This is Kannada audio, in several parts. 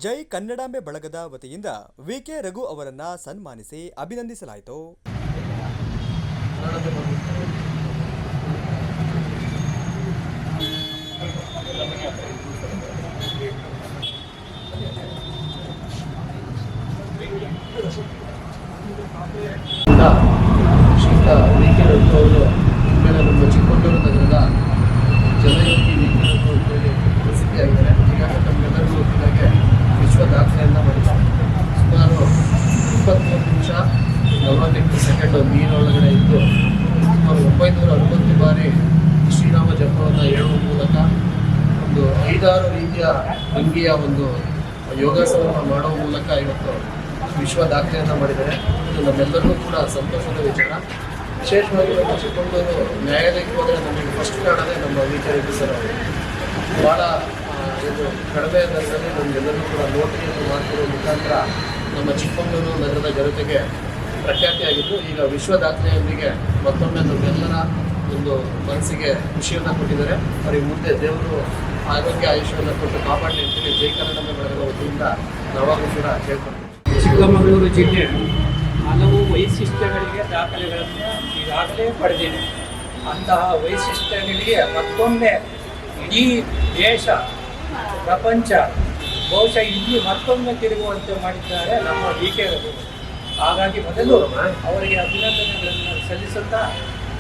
ಜೈ ಕನ್ನಡಾಂಬೆ ಬಳಗದ ವತಿಯಿಂದ ವಿಕೆ ರಘು ಅವರನ್ನ ಸನ್ಮಾನಿಸಿ ಅಭಿನಂದಿಸಲಾಯಿತು. ಶ್ರೀಯುತ ವಿಕೆ ರಘು ಅವರು ಇನ್ಮೇಲೆ ನಮ್ಮ ಚಿಕ್ಕಮಗಳೂರು ನಗರದ ಜಲಯೋಗಿ ವಿಕೆ ರಘು ಅಂತೇಳಿ ಪ್ರಸಿದ್ಧಿಯಾಗಿದ್ದಾರೆ. ಈಗಾಗಲೇ ನಮಗೆಲ್ಲರಿಗೂ ಗೊತ್ತಿದ್ದಾಗೆ ವಿಶ್ವ ದಾಖಲೆಯನ್ನು ಮಾಡಿದ್ದಾರೆ. ಸುಮಾರು 23 ನಿಮಿಷ 48 ಸೆಕೆಂಡ್ ನೀರೊಳಗಡೆ ಇದ್ದು ಸುಮಾರು 960 ಬಾರಿ ಶ್ರೀರಾಮ ಜಪವನ್ನು ಹೇಳುವ ಮೂಲಕ ಒಂದು 5-6 ರೀತಿಯ ಭಂಗಿಯ ಒಂದು ಯೋಗಾಸನವನ್ನು ಮಾಡುವ ಮೂಲಕ ಇವತ್ತು ವಿಶ್ವ ದಾಖಲೆಯನ್ನು ಮಾಡಿದ್ದಾರೆ. ಇದು ನಮ್ಮೆಲ್ಲರಿಗೂ ಕೂಡ ಸಂತೋಷದ ವಿಚಾರ. ವಿಶೇಷವಾಗಿ ನಮ್ಮ ಚಿಕ್ಕಮಗಳೂರು ನ್ಯಾಯಾಲಯಕ್ಕೆ ಹೋದರೆ ನಮಗೆ ಫಸ್ಟ್ ಕಾಣೋದೇ ನಮ್ಮ ವಿಕೆ ರಘು ಸರ್ ಅವರು. ಭಾಳ ಇದು ಕಡಿಮೆ ದರದಲ್ಲಿ ನಮಗೆಲ್ಲರೂ ಕೂಡ ನೋಟರಿಯನ್ನು ಮಾಡ್ತಿರೋ ಮುಖಾಂತರ ನಮ್ಮ ಚಿಕ್ಕಮಗಳೂರು ನಗರದ ಜನತೆಗೆ ಪ್ರಖ್ಯಾತಿಯಾಗಿದ್ದು ಈಗ ವಿಶ್ವ ದಾಖಲೆಯೊಂದಿಗೆ ಮತ್ತೊಮ್ಮೆ ನಮ್ಮೆಲ್ಲರ ಒಂದು ಮನಸ್ಸಿಗೆ ಖುಷಿಯನ್ನು ಕೊಟ್ಟಿದ್ದಾರೆ. ಅವರಿಗೆ ಮುಂದೆ ದೇವರು ಆರೋಗ್ಯ ಆಯುಷ್ಯವನ್ನು ಕೊಟ್ಟು ಕಾಪಾಡಲಿ ಅಂತೇಳಿ ಜೈ ಕನ್ನಡಾಂಬೆ ಬಳಗದ ವತಿಯಿಂದ ನಾವಾಗಲೂ ಕೂಡ ಕೇಳ್ಕೊಳ್ತೀವಿ. ಚಿಕ್ಕಮಗಳೂರು ಜಿಲ್ಲೆ ಹಲವು ವೈಶಿಷ್ಟ್ಯಗಳಿಗೆ ದಾಖಲೆಗಳನ್ನು ಈಗಾಗಲೇ ಪಡೆದಿದೆ. ಅಂತಹ ವೈಶಿಷ್ಟ್ಯಗಳಿಗೆ ಮತ್ತೊಮ್ಮೆ ಇಡೀ ದೇಶ ಪ್ರಪಂಚ ಬಹುಶಃ ಇಲ್ಲಿ ಮತ್ತೊಮ್ಮೆ ತಿರುಗುವಂತೆ ಮಾಡಿದ್ದಾರೆ ನಮ್ಮ ವಿಕೆ ರಘು. ಹಾಗಾಗಿ ಮೊದಲು ಅವರಿಗೆ ಅಭಿನಂದನೆಗಳನ್ನು ಸಲ್ಲಿಸುತ್ತಾ,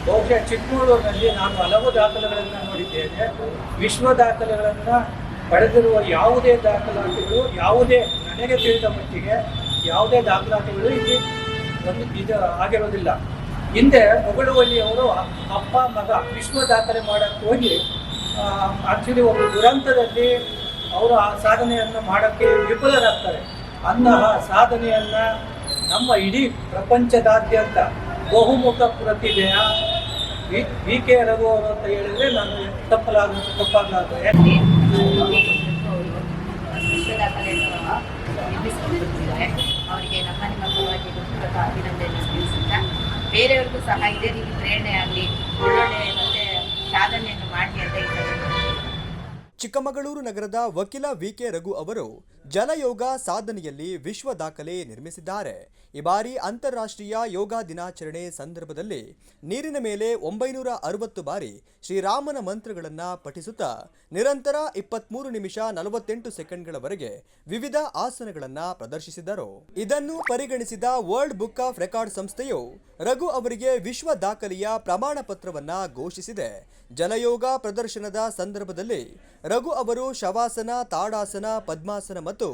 ಬಹುಶಃ ಚಿಕ್ಕಮಗಳೂರಿನಲ್ಲಿ ನಾನು ಹಲವು ದಾಖಲೆಗಳನ್ನು ನೋಡಿದ್ದೇನೆ. ವಿಶ್ವ ದಾಖಲೆಗಳನ್ನು ಪಡೆದಿರುವ ಯಾವುದೇ ದಾಖಲಾತಿಗಳು, ಯಾವುದೇ ನನಗೆ ತಿಳಿದ ಮಟ್ಟಿಗೆ ಯಾವುದೇ ದಾಖಲಾತಿಗಳು ಇಲ್ಲಿ ಇದು ಆಗಿರೋದಿಲ್ಲ. ಹಿಂದೆ ಮುಗುಳುವಲ್ಲಿಯವರು ಅಪ್ಪ ಮಗ ವಿಶ್ವ ದಾಖಲೆ ಮಾಡೋಕ್ಕೆ ಹೋಗಿ ಆ್ಯಕ್ಚುಲಿ ಒಂದು ದುರಂತದಲ್ಲಿ ಅವರು ಆ ಸಾಧನೆಯನ್ನು ಮಾಡೋಕ್ಕೆ ವಿಫಲರಾಗ್ತಾರೆ. ಅಂತಹ ಸಾಧನೆಯನ್ನು ನಮ್ಮ ಇಡೀ ಪ್ರಪಂಚದಾದ್ಯಂತ ಬಹುಮುಖ ಪ್ರತಿಭೆಯ ವಿಕೆ ರಘು ಅವರು ಅಂತ ಹೇಳಿದರೆ ನಾನು ತಪ್ಪಾಗಲಾರದು. ಅವರಿಗೆ ನಮ್ಮ ಪರವಾಗಿ ಹೃತ್ಪೂರ್ವಕ ಅಭಿನಂದನೆ ಸಲ್ಲಿಸುತ್ತಾ, ಬೇರೆಯವ್ರಿಗೂ ಸಹ ಇದೇ ರೀತಿ ಪ್ರೇರಣೆ ಆಗಲಿ, ಒಳ್ಳೊಳ್ಳೆ ಮತ್ತೆ ಸಾಧನೆಯನ್ನು ಮಾಡಲಿ ಅಂತ ಇದ್ದಾರೆ. ಚಿಕ್ಕಮಗಳೂರು ನಗರದ ವಕೀಲ ವಿಕೆ ರಘು ಅವರು ಜಲಯೋಗ ಸಾಧನೆಯಲ್ಲಿ ವಿಶ್ವ ದಾಖಲೆ ನಿರ್ಮಿಸಿದ್ದಾರೆ. ಈ ಬಾರಿ ಅಂತಾರಾಷ್ಟ್ರೀಯ ಯೋಗ ದಿನಾಚರಣೆ ಸಂದರ್ಭದಲ್ಲಿ ನೀರಿನ ಮೇಲೆ 960 ಬಾರಿ ಶ್ರೀರಾಮನ ಮಂತ್ರಗಳನ್ನು ಪಠಿಸುತ್ತಾ ನಿರಂತರ 23 ನಿಮಿಷ 48 ಸೆಕೆಂಡ್ಗಳವರೆಗೆ ವಿವಿಧ ಆಸನಗಳನ್ನು ಪ್ರದರ್ಶಿಸಿದರು. ಇದನ್ನು ಪರಿಗಣಿಸಿದ ವರ್ಲ್ಡ್ ಬುಕ್ ಆಫ್ ರೆಕಾರ್ಡ್ ಸಂಸ್ಥೆಯು ರಘು ಅವರಿಗೆ ವಿಶ್ವ ದಾಖಲೆಯ ಪ್ರಮಾಣ ಪತ್ರವನ್ನ ಘೋಷಿಸಿದೆ. ಜಲಯೋಗ ಪ್ರದರ್ಶನದ ಸಂದರ್ಭದಲ್ಲಿ ರಘು ಅವರು ಶವಾಸನ, ತಾಡಾಸನ, ಪದ್ಮಾಸನ ಮತ್ತು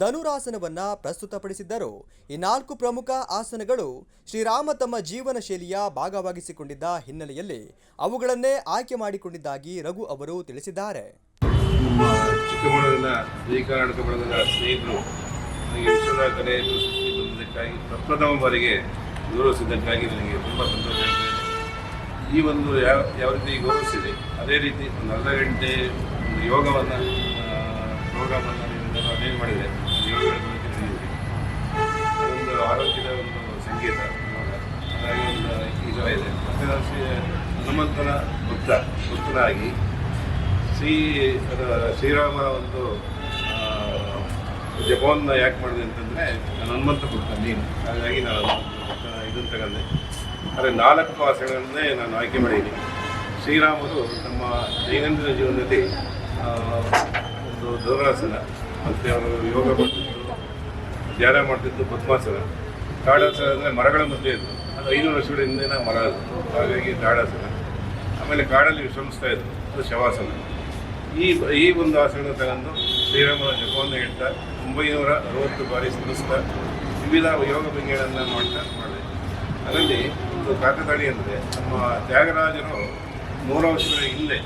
ಧನುರಾಸನವನ್ನ ಪ್ರಸ್ತುತಪಡಿಸಿದ್ದರು. ಈ 4 ಪ್ರಮುಖ ಆಸನಗಳು ಶ್ರೀರಾಮ ತಮ್ಮ ಜೀವನ ಶೈಲಿಯ ಭಾಗವಾಗಿಸಿಕೊಂಡಿದ್ದ ಹಿನ್ನೆಲೆಯಲ್ಲಿ ಅವುಗಳನ್ನೇ ಆಯ್ಕೆ ಮಾಡಿಕೊಂಡಿದ್ದಾಗಿ ರಘು ಅವರು ತಿಳಿಸಿದ್ದಾರೆ. ನಮ್ಮ ಚಿಕ್ಕಮಗಳೂರಿನ ಜೈ ಕರ್ನಾಟಕ ಬಳಗದ ಸ್ನೇಹಿತರು ನನಗೆ ವಿಶ್ವದಾಖಲೆ ಬಂದಿದ್ದಕ್ಕಾಗಿ ಪ್ರಪ್ರಥಮ ಬಾರಿಗೆ ಗೌರವಿಸಿದ್ದಕ್ಕಾಗಿ ನನಗೆ ತುಂಬ ಸಂತೋಷ ಆಗ್ತದೆ. ಈ ಒಂದು ಯಾವ ರೀತಿ ಗೌರವಿಸಿದೆ ಅದೇ ರೀತಿ ಒಂದು ಅರ್ಧ ಗಂಟೆ ಒಂದು ಯೋಗವನ್ನು ಪ್ರೋಗ್ರಾಮನ್ನು ಅಟೆಂಡ್ ಮಾಡಿದೆ. ಯೋಗಗಳ ಬಗ್ಗೆ ತಿಳಿದಿದೆ. ಅದೊಂದು ಆರೋಗ್ಯದ ಒಂದು ಸಂಗೀತ ಹಾಗಾಗಿ ಒಂದು ಈ ಥರ ಇದೆ. ಮತ್ತು ಹನುಮಂತನ ಭಕ್ತನಾಗಿ ಶ್ರೀರಾಮನ ಒಂದು ಜಪವನ್ನು ಯಾಕೆ ಮಾಡಿದೆ ಅಂತಂದರೆ ನಾನು ಹನುಮಂತ ಭಕ್ತ ನೀನು, ಹಾಗಾಗಿ ನಾನು ಇದನ್ನು ತಗೊಂಡೆ. ಆದರೆ 4 ಆಸನಗಳನ್ನೇ ನಾನು ಆಯ್ಕೆ ಮಾಡಿದ್ದೀನಿ. ಶ್ರೀರಾಮರು ನಮ್ಮ ದೈನಂದಿನ ಜೀವನದಲ್ಲಿ ಒಂದು ಧನುರಾಸನ, ಮತ್ತು ಅವರು ಯೋಗ ಮಾಡ್ತಿದ್ದು ಧ್ಯಾನ ಮಾಡ್ತಿದ್ದು ಪದ್ಮಾಸನ, ತಾಡಾಸನ ಅಂದರೆ ಮರಗಳ ಮಧ್ಯೆ ಇದ್ದು ಅದು 500 ವರ್ಷಗಳ ಹಿಂದಿನ ಮರ ಅದು, ಹಾಗಾಗಿ ತಾಡಾಸನ. ಆಮೇಲೆ ಕಾಡಲ್ಲಿ ವಿಶ್ರಮಿಸ್ತಾ ಇದ್ರು, ಅದು ಶವಾಸನ. ಈ ಒಂದು ಆಸನ ತಗೊಂಡು ಶ್ರೀರಾಮನ ಜಪವನ್ನು ಹೇಳ್ತಾ 960 ಬಾರಿ ಸ್ಮರಿಸ್ತಾ ವಿವಿಧ ಯೋಗ ಭಂಗಿಗಳನ್ನು ಮಾಡಿದೆ. ಅದರಲ್ಲಿ ಒಂದು ಕಾಕತಾಳಿ ಅಂದರೆ ನಮ್ಮ ತ್ಯಾಗರಾಜರು 100 ವರ್ಷಗಳ ಹಿಂದೆ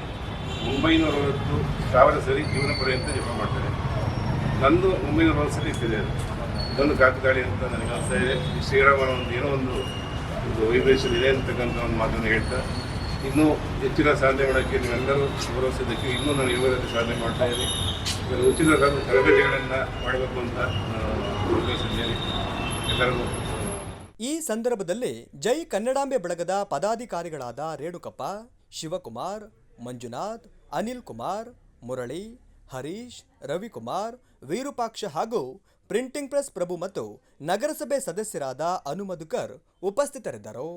960,000 ಸರಿ ಜೀವನ ಪರ್ಯಂತ ಜಪ ಮಾಡ್ತಾರೆ. ನಂದು 960 ಸರಿ ಇರ್ತಿದೆ. ಅದೊಂದು ಕಾಕತಾಳಿ ಅಂತ ನನಗೆ ಅನಿಸ್ತಾ ಇದೆ. ಶ್ರೀರಾಮನ ಒಂದು ಏನೋ ಒಂದು ವೈಬ್ರೇಷನ್ ಇದೆ ಅಂತಕ್ಕಂಥ ಒಂದು ಮಾತನ್ನು ಹೇಳ್ತಾ, ಇನ್ನೂ ಹೆಚ್ಚಿನ ಸಾಧನೆ ಮಾಡೋಕ್ಕೆ ನೀವೆಲ್ಲರೂ ಗೌರವಿಸಿದ್ದಕ್ಕೆ ಇನ್ನೂ ನಾನು ಯೋಗದಲ್ಲಿ ಸಾಧನೆ ಮಾಡ್ತಾ ಇದ್ದೀನಿ. ಉಚಿತ ತರಬೇತಿಗಳನ್ನು ಮಾಡಬೇಕು ಅಂತ ಉದ್ದೇಶಿಸಿದ್ದೇನೆ ಎಲ್ಲರಿಗೂ. ಈ ಸಂದರ್ಭದಲ್ಲಿ ಜೈ ಕನ್ನಡಾಂಬೆ ಬಳಗದ ಪದಾಧಿಕಾರಿಗಳಾದ ರೇಣುಕಪ್ಪ, ಶಿವಕುಮಾರ್, ಮಂಜುನಾಥ್, ಅನಿಲ್ ಕುಮಾರ್, ಮುರಳಿ ಹರೀಶ್, ರವಿಕುಮಾರ್, ವಿರೂಪಾಕ್ಷ ಹಾಗೂ ಪ್ರಿಂಟಿಂಗ್ ಪ್ರೆಸ್ ಪ್ರಭು ಮತ್ತು ನಗರಸಭೆ ಸದಸ್ಯರಾದ ಅನುಮಧುಕರ್ ಉಪಸ್ಥಿತರಿದ್ದರು.